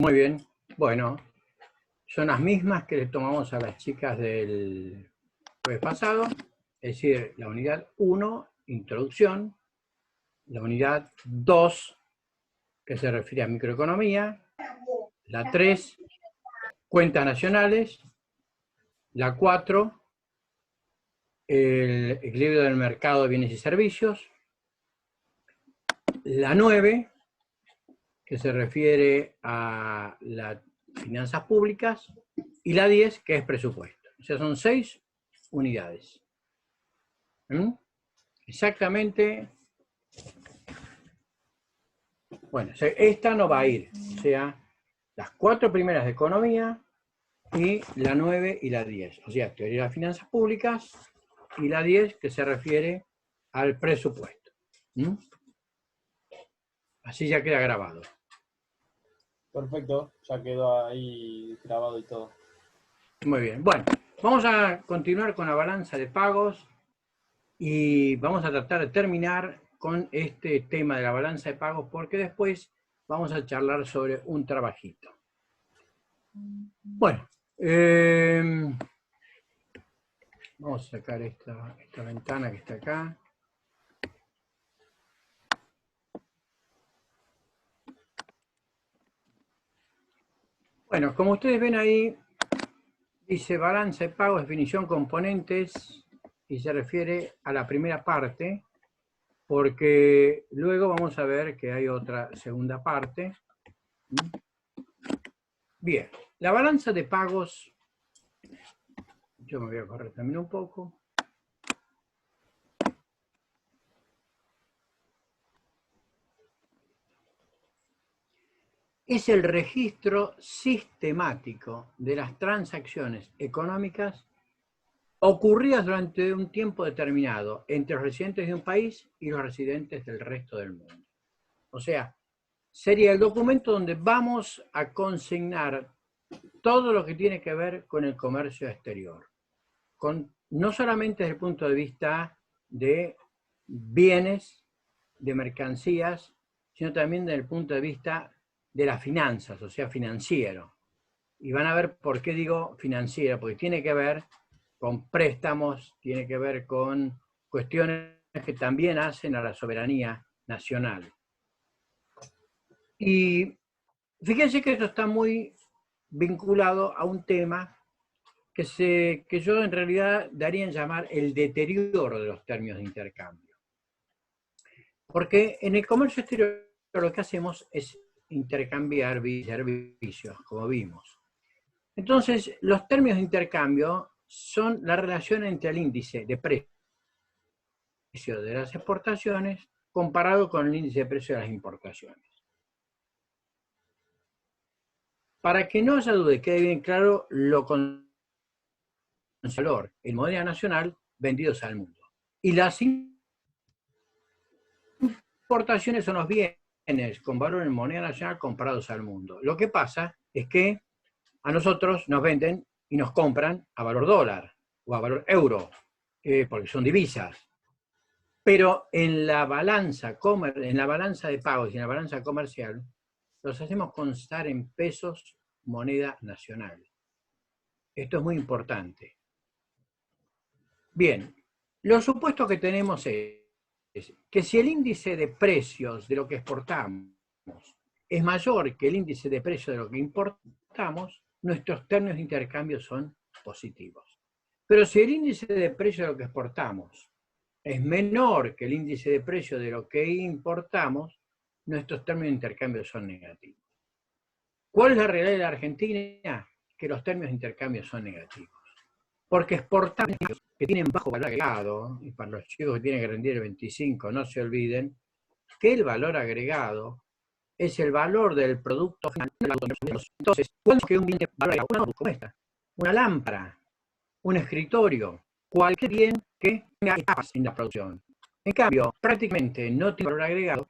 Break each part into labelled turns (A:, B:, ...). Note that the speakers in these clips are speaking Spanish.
A: Muy bien. Bueno, son las mismas que le tomamos a las chicas del jueves pasado, es decir, la unidad 1, introducción, la unidad 2, que se refiere a microeconomía, la 3, cuentas nacionales, la 4, el equilibrio del mercado de bienes y servicios, la 9, que se refiere a las finanzas públicas, y la 10, que es presupuesto. O sea, son 6 unidades. Exactamente. Bueno, esta no va a ir. O sea, las 4 primeras de economía y la 9 y la 10. O sea, teoría de las finanzas públicas y la 10 que se refiere al presupuesto. Así ya queda grabado.
B: Perfecto, ya quedó ahí grabado y todo.
A: Muy bien. Bueno, vamos a continuar con la balanza de pagos y vamos a tratar de terminar con este tema de la balanza de pagos porque después vamos a charlar sobre un trabajito. Bueno, vamos a sacar esta ventana que está acá. Bueno, como ustedes ven ahí, dice balanza de pagos, definición, componentes, y se refiere a la primera parte, porque luego vamos a ver que hay otra segunda parte. Bien, la balanza de pagos, yo me voy a correr también un poco. Es el registro sistemático de las transacciones económicas ocurridas durante un tiempo determinado entre los residentes de un país y los residentes del resto del mundo. O sea, sería el documento donde vamos a consignar todo lo que tiene que ver con el comercio exterior, no solamente desde el punto de vista de bienes, de mercancías, sino también desde el punto de vista de las finanzas, o sea, financiero. Y van a ver por qué digo financiero, porque tiene que ver con préstamos, tiene que ver con cuestiones que también hacen a la soberanía nacional. Y fíjense que esto está muy vinculado a un tema que yo en realidad daría en llamar el deterioro de los términos de intercambio. Porque en el comercio exterior lo que hacemos es intercambiar servicios, como vimos. Entonces, los términos de intercambio son la relación entre el índice de precio de las exportaciones comparado con el índice de precio de las importaciones. Para que no haya duda y quede bien claro lo con valor en moneda nacional vendidos al mundo. Y las importaciones son los bienes con valor en moneda nacional comprados al mundo. Lo que pasa es que a nosotros nos venden y nos compran a valor dólar o a valor euro, porque son divisas. Pero en la balanza de pagos y en la balanza comercial, los hacemos constar en pesos, moneda nacional. Esto es muy importante. Bien, los supuestos que tenemos es que si el índice de precios de lo que exportamos es mayor que el índice de precios de lo que importamos, nuestros términos de intercambio son positivos. Pero si el índice de precios de lo que exportamos es menor que el índice de precio de lo que importamos, nuestros términos de intercambio son negativos. ¿Cuál es la realidad de la Argentina? Que los términos de intercambio son negativos. Porque exportamos que tienen bajo valor agregado, y para los chicos que tienen que rendir el 25, no se olviden, que el valor agregado es el valor del producto final. Entonces, ¿cuánto que un bien de valor agregado? Como esta, una lámpara, un escritorio, cualquier bien que tenga etapas en la producción. En cambio, prácticamente no tiene valor agregado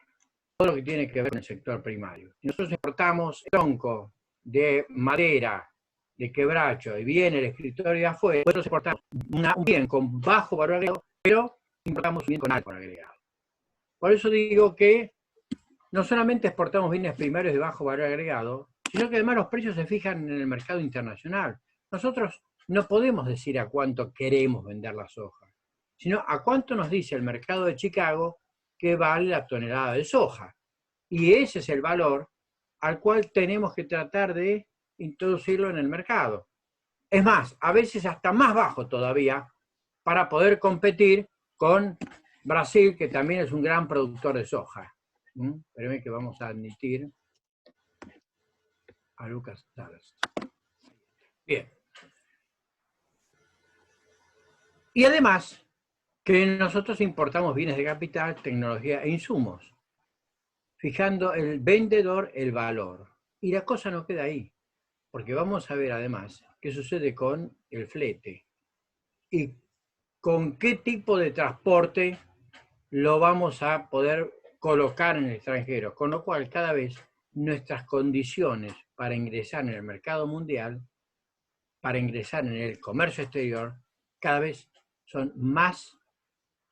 A: todo lo que tiene que ver con el sector primario. Si nosotros exportamos tronco de madera, de quebracho, y viene el escritorio de afuera, nosotros exportamos un bien con bajo valor agregado, pero importamos un bien con alto valor agregado. Por eso digo que no solamente exportamos bienes primarios de bajo valor agregado, sino que además los precios se fijan en el mercado internacional. Nosotros no podemos decir a cuánto queremos vender la soja, sino a cuánto nos dice el mercado de Chicago que vale la tonelada de soja. Y ese es el valor al cual tenemos que tratar de introducirlo en el mercado. Es más, a veces hasta más bajo todavía, para poder competir con Brasil, que también es un gran productor de soja. Espérenme que vamos a admitir a Lucas Salas. Bien. Y además, que nosotros importamos bienes de capital, tecnología e insumos, fijando el vendedor el valor. Y la cosa no queda ahí, porque vamos a ver además qué sucede con el flete y con qué tipo de transporte lo vamos a poder colocar en el extranjero, con lo cual cada vez nuestras condiciones para ingresar en el mercado mundial, para ingresar en el comercio exterior, cada vez son más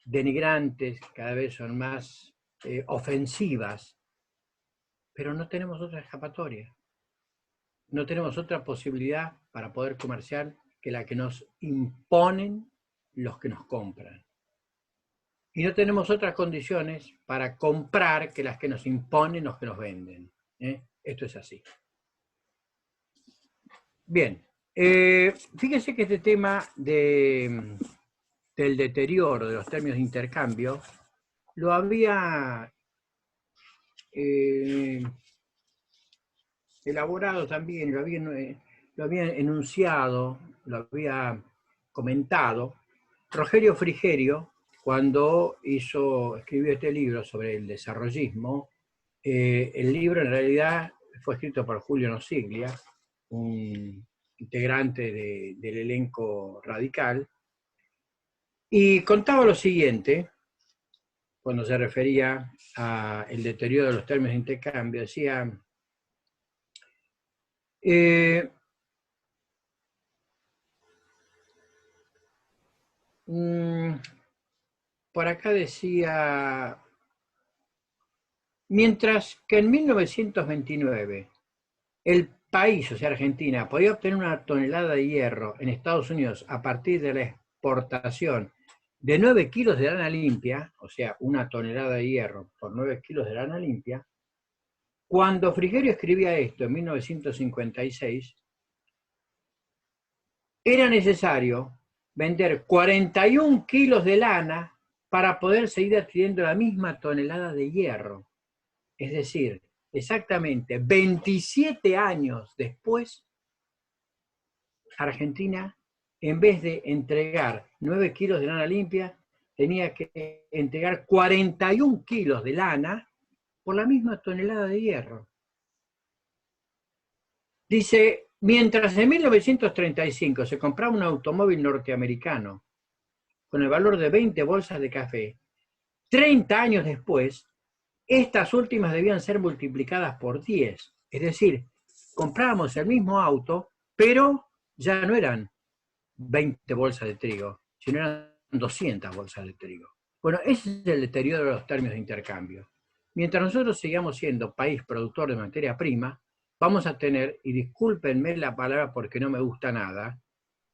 A: denigrantes, cada vez son más ofensivas, pero no tenemos otra escapatoria. No tenemos otra posibilidad para poder comerciar que la que nos imponen los que nos compran. Y no tenemos otras condiciones para comprar que las que nos imponen los que nos venden. Esto es así. Bien, fíjense que este tema del deterioro de los términos de intercambio lo había elaborado también, lo había enunciado, lo había comentado Rogelio Frigerio cuando escribió este libro sobre el desarrollismo. El libro en realidad fue escrito por Julio Nosiglia, un integrante del elenco radical, y contaba lo siguiente, cuando se refería al deterioro de los términos de intercambio, decía, por acá decía, mientras que en 1929 el país, o sea Argentina, podía obtener una tonelada de hierro en Estados Unidos a partir de la exportación de 9 kilos de lana limpia, o sea, una tonelada de hierro por 9 kilos de lana limpia, cuando Frigerio escribía esto en 1956, era necesario vender 41 kilos de lana para poder seguir adquiriendo la misma tonelada de hierro. Es decir, exactamente 27 años después, Argentina, en vez de entregar 9 kilos de lana limpia, tenía que entregar 41 kilos de lana por la misma tonelada de hierro. Dice, mientras en 1935 se compraba un automóvil norteamericano con el valor de 20 bolsas de café, 30 años después, estas últimas debían ser multiplicadas por 10. Es decir, comprábamos el mismo auto, pero ya no eran 20 bolsas de trigo, sino eran 200 bolsas de trigo. Bueno, ese es el deterioro de los términos de intercambio. Mientras nosotros sigamos siendo país productor de materia prima, vamos a tener, y discúlpenme la palabra porque no me gusta nada,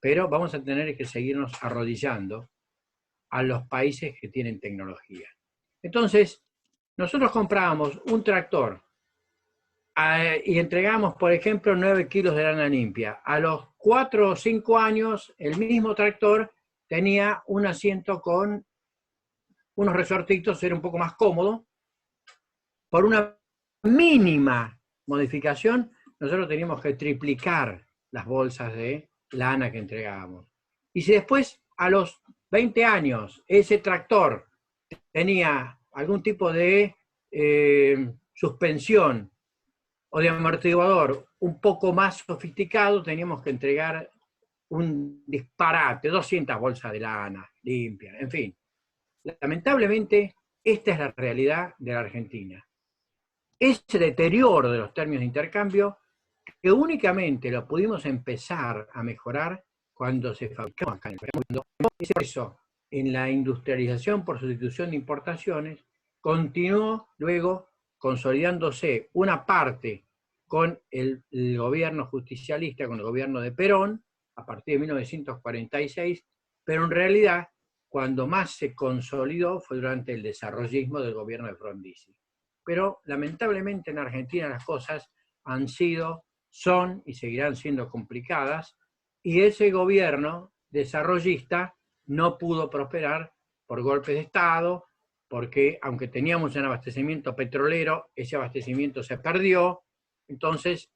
A: pero vamos a tener que seguirnos arrodillando a los países que tienen tecnología. Entonces, nosotros comprábamos un tractor y entregamos, por ejemplo, 9 kilos de lana limpia. A los 4 o 5 años, el mismo tractor tenía un asiento con unos resortitos, era un poco más cómodo. Por una mínima modificación, nosotros teníamos que triplicar las bolsas de lana que entregábamos. Y si después, a los 20 años, ese tractor tenía algún tipo de suspensión o de amortiguador un poco más sofisticado, teníamos que entregar un disparate, 200 bolsas de lana limpia, en fin. Lamentablemente, esta es la realidad de la Argentina. Ese deterioro de los términos de intercambio, que únicamente lo pudimos empezar a mejorar cuando se fabricó acá en el mundo, eso en la industrialización por sustitución de importaciones, continuó luego consolidándose una parte con el gobierno justicialista, con el gobierno de Perón, a partir de 1946, pero en realidad cuando más se consolidó fue durante el desarrollismo del gobierno de Frondizi. Pero lamentablemente en Argentina las cosas han sido, son y seguirán siendo complicadas, y ese gobierno desarrollista no pudo prosperar por golpes de Estado, porque aunque teníamos un abastecimiento petrolero, ese abastecimiento se perdió. Entonces,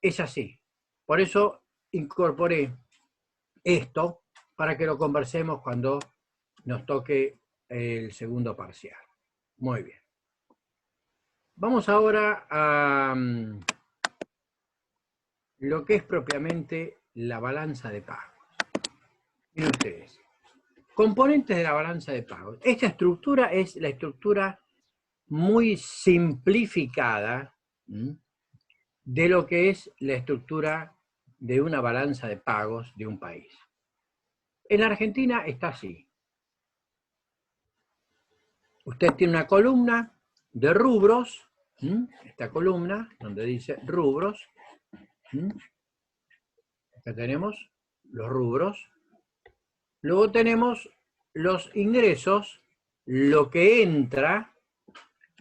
A: es así. Por eso incorporé esto para que lo conversemos cuando nos toque el segundo parcial. Muy bien. Vamos ahora a lo que es propiamente la balanza de pagos. Miren ustedes. Componentes de la balanza de pagos. Esta estructura es la estructura muy simplificada de lo que es la estructura de una balanza de pagos de un país. En Argentina está así. Usted tiene una columna de rubros, esta columna donde dice rubros, acá tenemos los rubros, luego tenemos los ingresos, lo que entra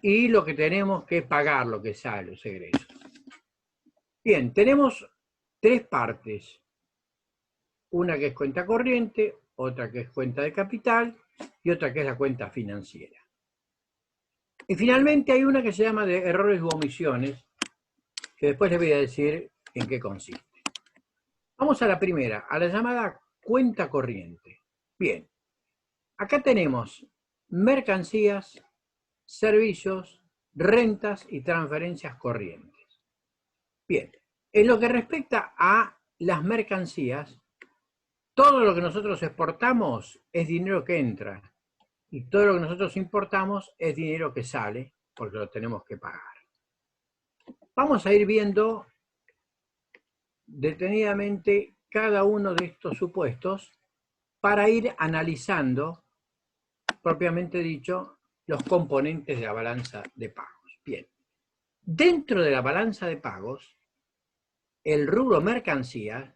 A: y lo que tenemos que pagar, lo que sale, los egresos. Bien, tenemos tres partes, una que es cuenta corriente, otra que es cuenta de capital y otra que es la cuenta financiera. Y finalmente hay una que se llama de errores u omisiones, que después les voy a decir en qué consiste. Vamos a la primera, a la llamada cuenta corriente. Bien, acá tenemos mercancías, servicios, rentas y transferencias corrientes. Bien, en lo que respecta a las mercancías, todo lo que nosotros exportamos es dinero que entra y todo lo que nosotros importamos es dinero que sale porque lo tenemos que pagar. Vamos a ir viendo detenidamente cada uno de estos supuestos para ir analizando, propiamente dicho, los componentes de la balanza de pagos. Bien, dentro de la balanza de pagos, el rubro mercancía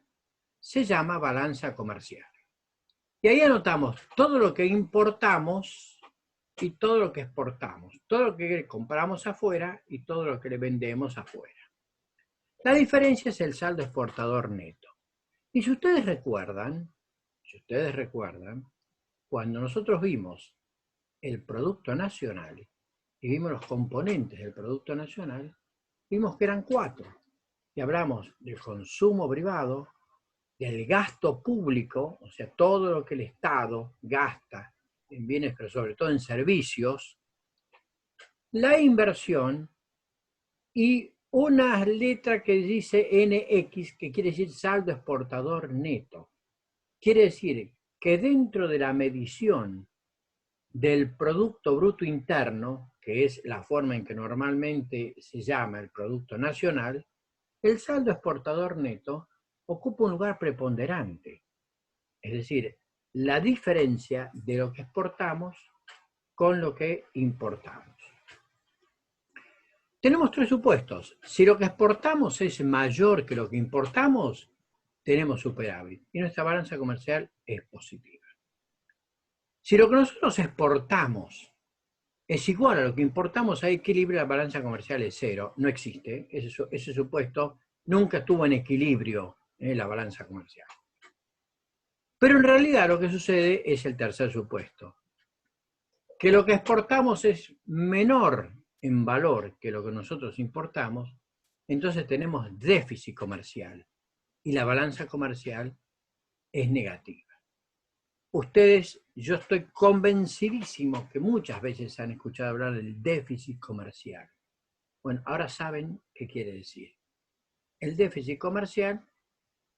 A: se llama balanza comercial. Y ahí anotamos todo lo que importamos y todo lo que exportamos, todo lo que compramos afuera y todo lo que le vendemos afuera. La diferencia es el saldo exportador neto. Y si ustedes recuerdan, cuando nosotros vimos el Producto Nacional y vimos los componentes del Producto Nacional, vimos que eran 4. Y hablamos del consumo privado, del gasto público, o sea, todo lo que el Estado gasta en bienes, pero sobre todo en servicios, la inversión y una letra que dice NX, que quiere decir saldo exportador neto. Quiere decir que dentro de la medición del Producto Bruto Interno, que es la forma en que normalmente se llama el Producto Nacional, el saldo exportador neto ocupa un lugar preponderante. Es decir, la diferencia de lo que exportamos con lo que importamos. Tenemos tres supuestos. Si lo que exportamos es mayor que lo que importamos, tenemos superávit y nuestra balanza comercial es positiva. Si lo que nosotros exportamos es igual a lo que importamos, hay equilibrio, la balanza comercial es cero. No existe. Ese supuesto nunca estuvo en equilibrio en la balanza comercial. Pero en realidad lo que sucede es el tercer supuesto. Que lo que exportamos es menor en valor que lo que nosotros importamos, entonces tenemos déficit comercial y la balanza comercial es negativa. Ustedes, yo estoy convencidísimo que muchas veces han escuchado hablar del déficit comercial. Bueno, ahora saben qué quiere decir. El déficit comercial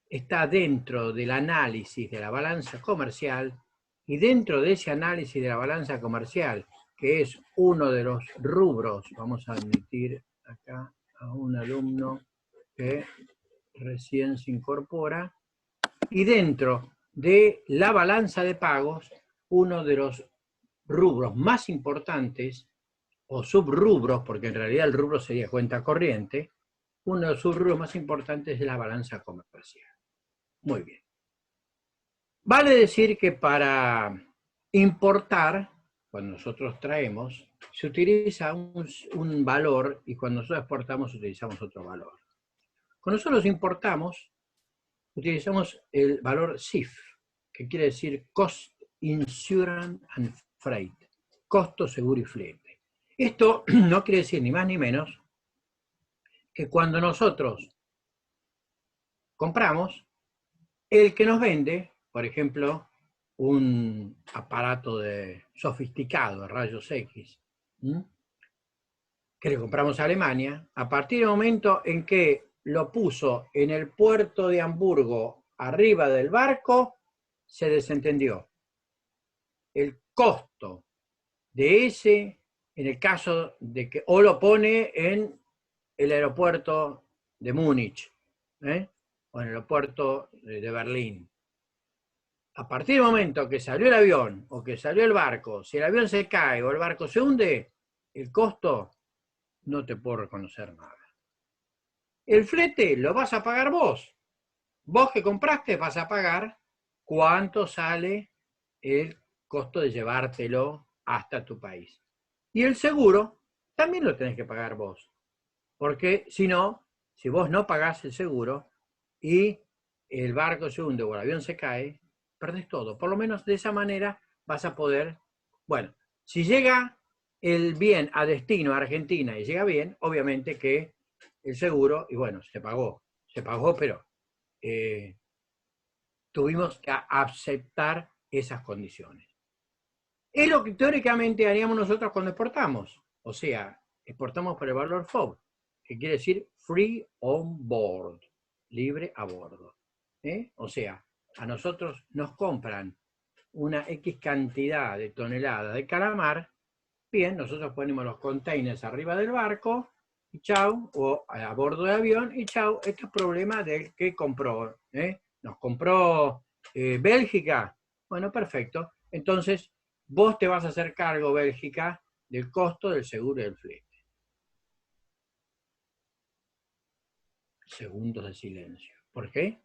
A: está dentro del análisis de la balanza comercial y dentro de ese análisis de la balanza comercial, que es uno de los rubros, vamos a admitir acá a un alumno que recién se incorpora, y dentro de la balanza de pagos, uno de los rubros más importantes, o subrubros, porque en realidad el rubro sería cuenta corriente, uno de los subrubros más importantes es la balanza comercial. Muy bien. Vale decir que para importar, cuando nosotros traemos, se utiliza un valor y cuando nosotros exportamos utilizamos otro valor. Cuando nosotros importamos, utilizamos el valor CIF, que quiere decir Cost, Insurance and Freight, costo, seguro y flete. Esto no quiere decir ni más ni menos que cuando nosotros compramos, el que nos vende, por ejemplo, un aparato sofisticado de rayos X, que le compramos a Alemania, a partir del momento en que lo puso en el puerto de Hamburgo arriba del barco, se desentendió. El costo de ese, en el caso de que, o lo pone en el aeropuerto de Múnich, o en el aeropuerto de Berlín. A partir del momento que salió el avión o que salió el barco, si el avión se cae o el barco se hunde, el costo no te puedo reconocer nada. El flete lo vas a pagar vos. Vos que compraste vas a pagar cuánto sale el costo de llevártelo hasta tu país. Y el seguro también lo tenés que pagar vos. Porque si no, si vos no pagás el seguro y el barco se hunde o el avión se cae, perdés todo. Por lo menos de esa manera vas a poder, bueno, si llega el bien a destino a Argentina y llega bien, obviamente que el seguro, y bueno, se pagó, pero tuvimos que aceptar esas condiciones. Es lo que teóricamente haríamos nosotros cuando exportamos. O sea, exportamos por el valor FOB, que quiere decir free on board, libre a bordo. O sea, a nosotros nos compran una X cantidad de toneladas de calamar, bien, nosotros ponemos los containers arriba del barco, y chau, o a bordo del avión, y chau, esto es problema del que compró. Nos compró Bélgica, bueno, perfecto. Entonces, vos te vas a hacer cargo, Bélgica, del costo del seguro y del flete. Segundos de silencio. ¿Por qué?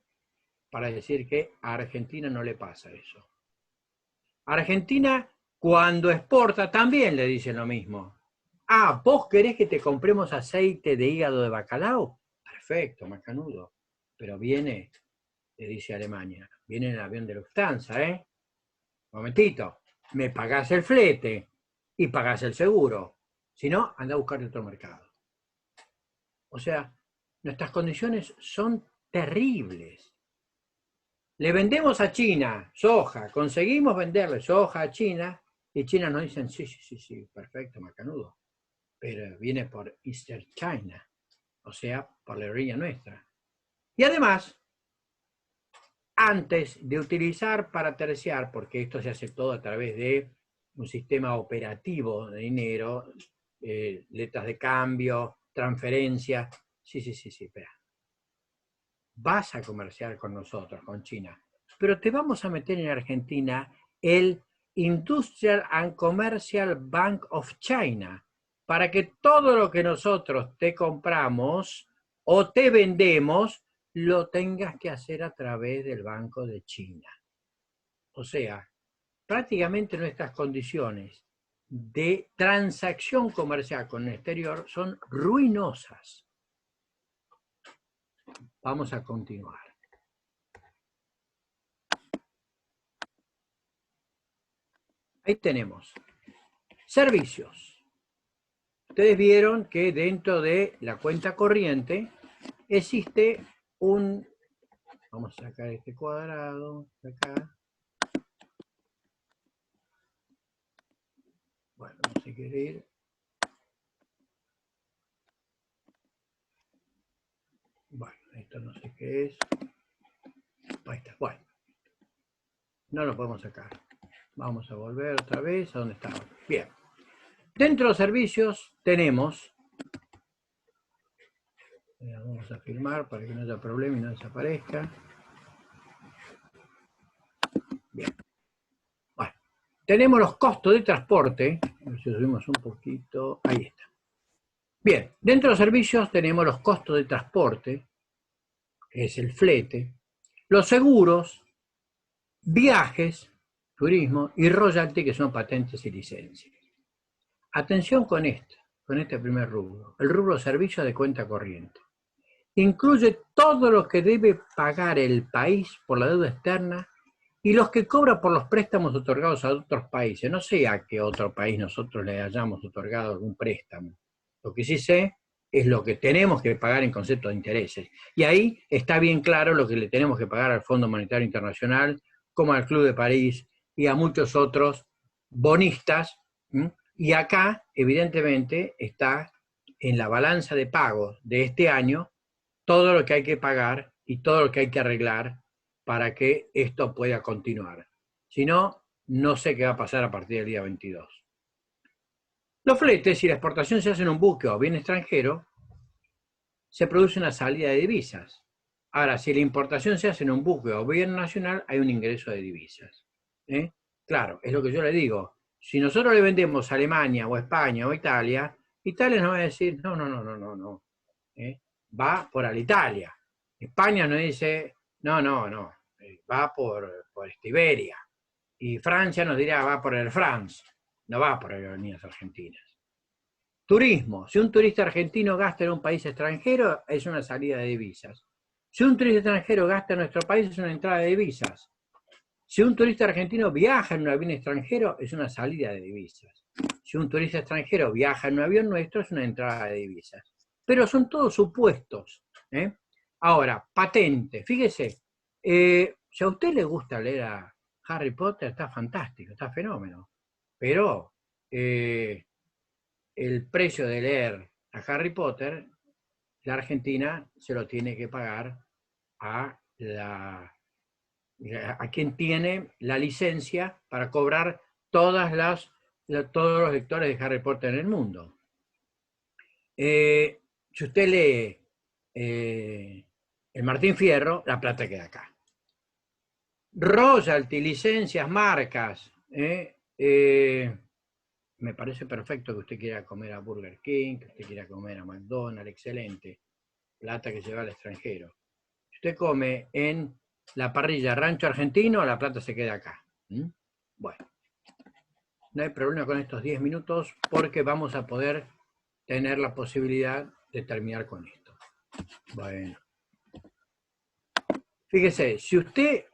A: Para decir que a Argentina no le pasa eso. Argentina, cuando exporta, también le dicen lo mismo. Ah, ¿vos querés que te compremos aceite de hígado de bacalao? Perfecto, macanudo. Pero viene, le dice Alemania, viene en el avión de Lufthansa, ¿eh? Momentito, me pagás el flete y pagás el seguro. Si no, anda a buscar otro mercado. O sea, nuestras condiciones son terribles. Le vendemos a China soja, conseguimos venderle soja a China y China nos dicen, sí, perfecto, macanudo. Pero viene por Eastern China, o sea, por la orilla nuestra. Y además, antes de utilizar para terciar, porque esto se hace todo a través de un sistema operativo de dinero, letras de cambio, transferencia. Sí, espera. Vas a comerciar con nosotros, con China, pero te vamos a meter en Argentina el Industrial and Commercial Bank of China, para que todo lo que nosotros te compramos o te vendemos, lo tengas que hacer a través del Banco de China. O sea, prácticamente nuestras condiciones de transacción comercial con el exterior son ruinosas. Vamos a continuar. Ahí tenemos servicios. Ustedes vieron que dentro de la cuenta corriente existe un... Vamos a sacar este cuadrado de acá. Bueno, no sé qué ir. Bueno, esto no sé qué es. Ahí está. Bueno, no lo podemos sacar. Vamos a volver otra vez a donde estaba. Bien. Dentro de los servicios tenemos... Vamos a filmar para que no haya problema y no desaparezca. Bien. Bueno, tenemos los costos de transporte. A ver si subimos un poquito. Ahí está. Bien, dentro de los servicios tenemos los costos de transporte, que es el flete, los seguros, viajes, turismo y royalty, que son patentes y licencias. Atención con este primer rubro, el rubro servicio de cuenta corriente. Incluye todo lo que debe pagar el país por la deuda externa y los que cobra por los préstamos otorgados a otros países. No sé a qué otro país nosotros le hayamos otorgado algún préstamo. Lo que sí sé es lo que tenemos que pagar en concepto de intereses. Y ahí está bien claro lo que le tenemos que pagar al Fondo Monetario Internacional, como al Club de París y a muchos otros bonistas. Y acá, evidentemente, está en la balanza de pagos de este año todo lo que hay que pagar y todo lo que hay que arreglar para que esto pueda continuar. Si no, no sé qué va a pasar a partir del día 22. Los fletes, si la exportación se hace en un buque o bien extranjero, se produce una salida de divisas. Ahora, si la importación se hace en un buque o bien nacional, hay un ingreso de divisas. Claro, es lo que yo le digo. Si nosotros le vendemos a Alemania o a España o a Italia, Italia nos va a decir, no. Va por Alitalia. España nos dice, no, va por Iberia. Y Francia nos dirá, va por Air France, no va por Aerolíneas Argentinas. Turismo. Si un turista argentino gasta en un país extranjero, es una salida de divisas. Si un turista extranjero gasta en nuestro país, es una entrada de divisas. Si un turista argentino viaja en un avión extranjero, es una salida de divisas. Si un turista extranjero viaja en un avión nuestro, es una entrada de divisas. Pero son todos supuestos. Ahora, patente. Fíjese, si a usted le gusta leer a Harry Potter, está fantástico, está fenómeno. Pero el precio de leer a Harry Potter, la Argentina se lo tiene que pagar a quien tiene la licencia para cobrar todos los lectores de Harry Potter en el mundo. Si usted lee el Martín Fierro, la plata queda acá. Royalty, licencias, marcas. Me parece perfecto que usted quiera comer a Burger King, que usted quiera comer a McDonald's, excelente. Plata que se va al extranjero. Si usted come en la parrilla Rancho Argentino, la plata se queda acá. Bueno, no hay problema con estos 10 minutos porque vamos a poder tener la posibilidad de terminar con esto. Bueno. Fíjese, si usted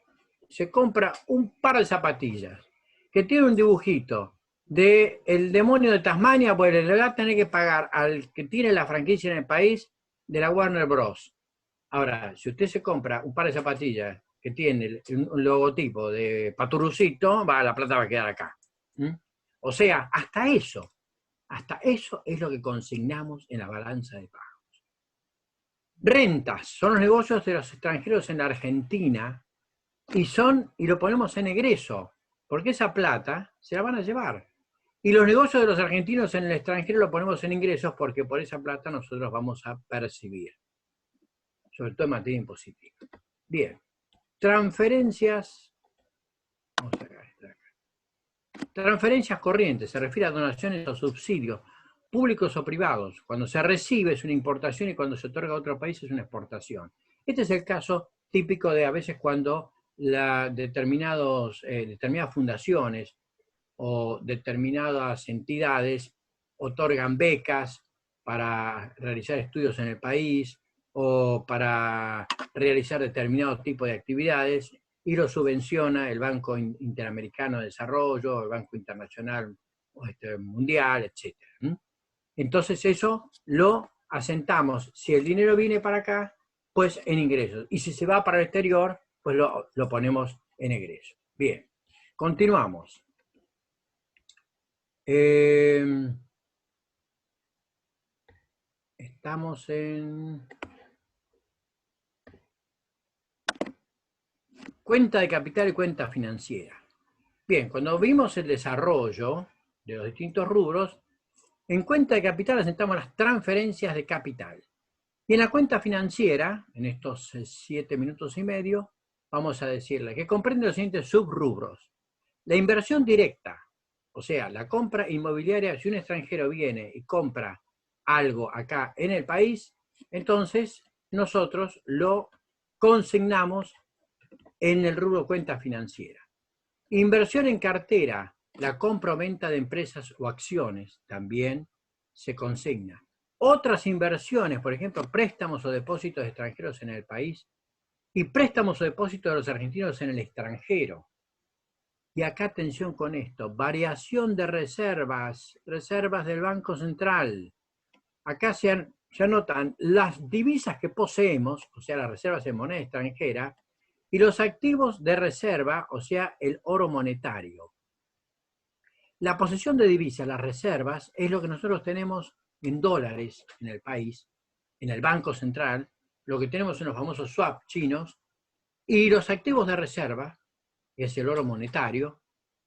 A: se compra un par de zapatillas que tiene un dibujito de el demonio de Tasmania, pues le va a tener que pagar al que tiene la franquicia en el país de la Warner Bros. Ahora, si usted se compra un par de zapatillas que tiene un logotipo de Paturucito, la plata va a quedar acá. O sea, hasta eso es lo que consignamos en la balanza de pagos. Rentas son los negocios de los extranjeros en la Argentina y lo ponemos en egreso, porque esa plata se la van a llevar. Y los negocios de los argentinos en el extranjero lo ponemos en ingresos porque por esa plata nosotros vamos a percibir, sobre todo en materia impositiva. Bien, transferencias, vamos a sacar esto de acá. Transferencias corrientes, se refiere a donaciones o subsidios públicos o privados. Cuando se recibe es una importación y cuando se otorga a otro país es una exportación. Este es el caso típico de a veces cuando determinadas fundaciones o determinadas entidades otorgan becas para realizar estudios en el país o para realizar determinado tipo de actividades y lo subvenciona el Banco Interamericano de Desarrollo, el Banco Internacional Mundial, etc. Entonces eso lo asentamos. Si el dinero viene para acá, pues en ingresos. Y si se va para el exterior, pues lo ponemos en egresos. Bien, continuamos. Estamos en cuenta de capital y cuenta financiera. Bien, cuando vimos el desarrollo de los distintos rubros, en cuenta de capital asentamos las transferencias de capital. Y en la cuenta financiera, en estos 7 minutos y medio, vamos a decirle que comprende los siguientes subrubros. La inversión directa, o sea, la compra inmobiliaria, si un extranjero viene y compra algo acá en el país, entonces nosotros lo consignamos en el rubro cuenta financiera. Inversión en cartera, la compra o venta de empresas o acciones, también se consigna. Otras inversiones, por ejemplo, préstamos o depósitos extranjeros en el país y préstamos o depósitos de los argentinos en el extranjero. Y acá atención con esto, variación de reservas, reservas del Banco Central. Acá se anotan las divisas que poseemos, o sea, las reservas en moneda extranjera, y los activos de reserva, o sea, el oro monetario. La posesión de divisas, las reservas, es lo que nosotros tenemos en dólares en el país, en el Banco Central, lo que tenemos en los famosos swap chinos, y los activos de reserva, que es el oro monetario,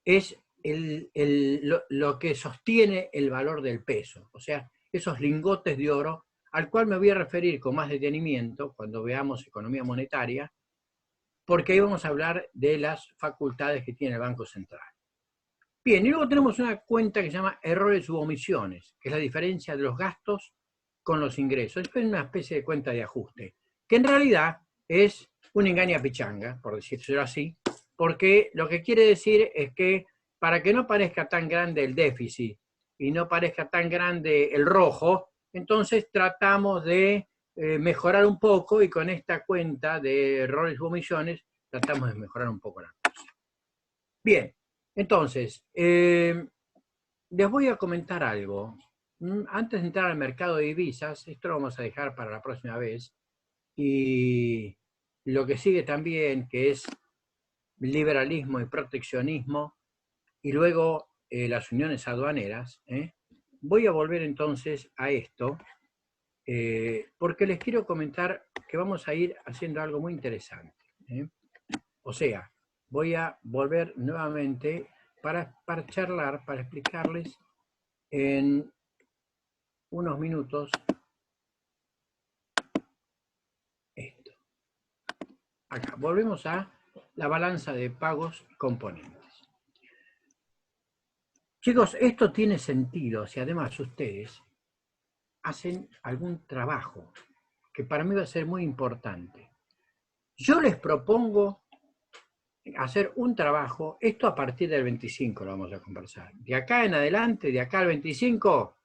A: es lo que sostiene el valor del peso, o sea, esos lingotes de oro, al cual me voy a referir con más detenimiento cuando veamos economía monetaria, porque ahí vamos a hablar de las facultades que tiene el Banco Central. Bien, y luego tenemos una cuenta que se llama errores u omisiones, que es la diferencia de los gastos con los ingresos. Es una especie de cuenta de ajuste, que en realidad es un engaña pichanga, por decirlo así, porque lo que quiere decir es que para que no parezca tan grande el déficit y no parezca tan grande el rojo, entonces tratamos de mejorar un poco y con esta cuenta de errores u omisiones tratamos de mejorar un poco la cosa. Bien, entonces, les voy a comentar algo. Antes de entrar al mercado de divisas, esto lo vamos a dejar para la próxima vez, y lo que sigue también, que es liberalismo y proteccionismo, y luego las uniones aduaneras, voy a volver entonces a esto, porque les quiero comentar que vamos a ir haciendo algo muy interesante. O sea, voy a volver nuevamente para charlar, para explicarles en unos minutos esto. Acá, volvemos a la balanza de pagos y componentes. Chicos, esto tiene sentido si además ustedes hacen algún trabajo que para mí va a ser muy importante. Yo les propongo hacer un trabajo, esto a partir del 25 lo vamos a conversar. De acá en adelante, de acá al 25,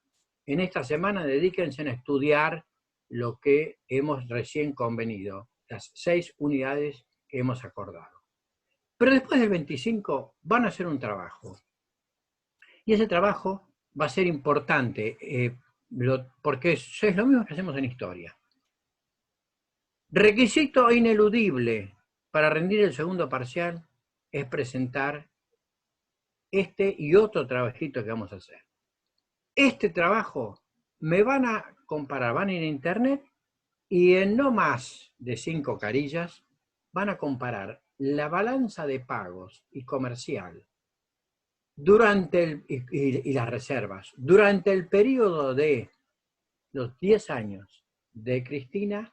A: en esta semana dedíquense a estudiar lo que hemos recién convenido, las 6 unidades que hemos acordado. Pero después del 25 van a hacer un trabajo. Y ese trabajo va a ser importante, porque es lo mismo que hacemos en historia. Requisito ineludible para rendir el segundo parcial es presentar este y otro trabajito que vamos a hacer. Este trabajo me van a comparar, van a ir a internet y en no más de 5 carillas van a comparar la balanza de pagos y comercial durante y las reservas durante el periodo de los 10 años de Cristina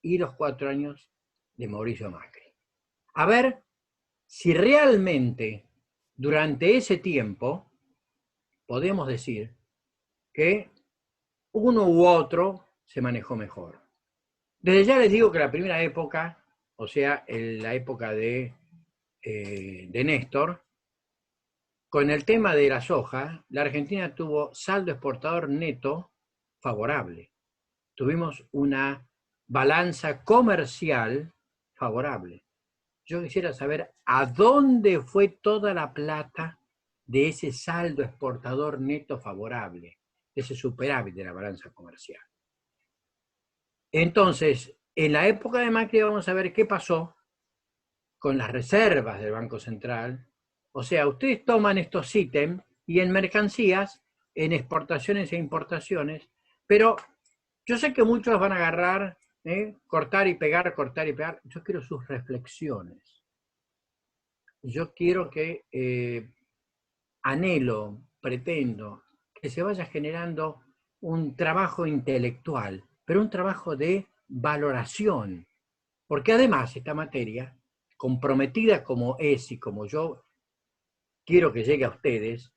A: y los 4 años de Mauricio Macri. A ver si realmente durante ese tiempo podemos decir que uno u otro se manejó mejor. Desde ya les digo que la primera época, o sea, la época de Néstor, con el tema de la soja, la Argentina tuvo saldo exportador neto favorable. Tuvimos una balanza comercial favorable. Yo quisiera saber a dónde fue toda la plata de ese saldo exportador neto favorable, de ese superávit de la balanza comercial. Entonces, en la época de Macri vamos a ver qué pasó con las reservas del Banco Central. O sea, ustedes toman estos ítems y en mercancías, en exportaciones e importaciones, pero yo sé que muchos van a agarrar, cortar y pegar, cortar y pegar. Yo quiero sus reflexiones. Yo quiero que anhelo, pretendo, que se vaya generando un trabajo intelectual, pero un trabajo de valoración. Porque además esta materia, comprometida como es y como yo quiero que llegue a ustedes,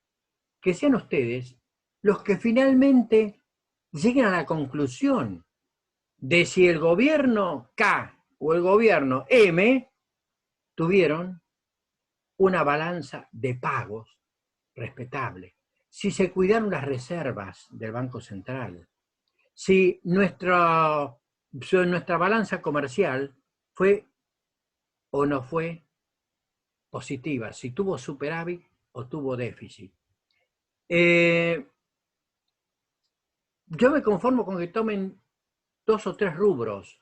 A: que sean ustedes los que finalmente lleguen a la conclusión de si el gobierno K o el gobierno M tuvieron una balanza de pagos respetable, si se cuidaron las reservas del Banco Central, si nuestra balanza comercial fue o no fue positiva, si tuvo superávit o tuvo déficit. Yo me conformo con que tomen 2 o 3 rubros,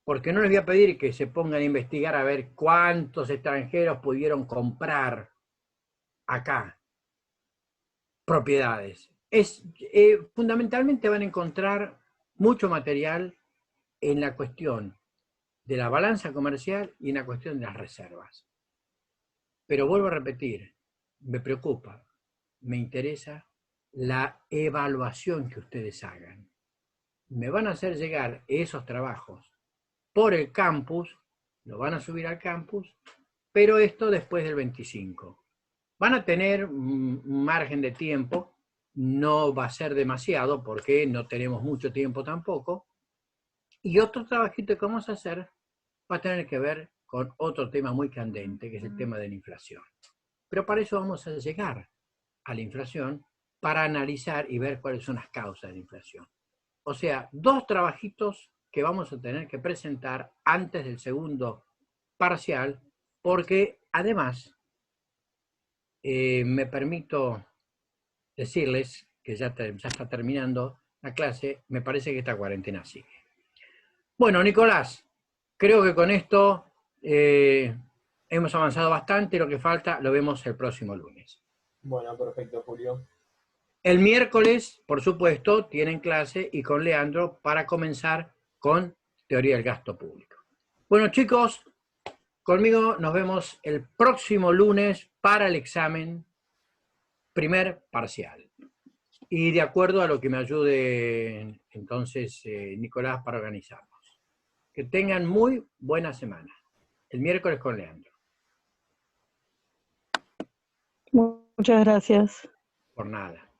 A: porque no les voy a pedir que se pongan a investigar a ver cuántos extranjeros pudieron comprar acá propiedades. Fundamentalmente van a encontrar mucho material en la cuestión de la balanza comercial y en la cuestión de las reservas. Pero vuelvo a repetir, me preocupa, me interesa la evaluación que ustedes hagan. Me van a hacer llegar esos trabajos por el campus, lo van a subir al campus, pero esto después del 25. Van a tener un margen de tiempo, no va a ser demasiado porque no tenemos mucho tiempo tampoco, y otro trabajito que vamos a hacer va a tener que ver con otro tema muy candente, que es el tema de la inflación. Pero para eso vamos a llegar a la inflación para analizar y ver cuáles son las causas de la inflación. O sea, 2 trabajitos que vamos a tener que presentar antes del segundo parcial, porque además me permito decirles que ya está terminando la clase, me parece que esta cuarentena sigue. Bueno, Nicolás, creo que con esto hemos avanzado bastante, lo que falta lo vemos el próximo lunes.
B: Bueno, perfecto, Julio.
A: El miércoles, por supuesto, tienen clase y con Leandro para comenzar con teoría del gasto público. Bueno, chicos, conmigo nos vemos el próximo lunes para el examen primer parcial. Y de acuerdo a lo que me ayude entonces Nicolás para organizarnos. Que tengan muy buena semana. El miércoles con Leandro.
C: Muchas gracias.
A: Por nada.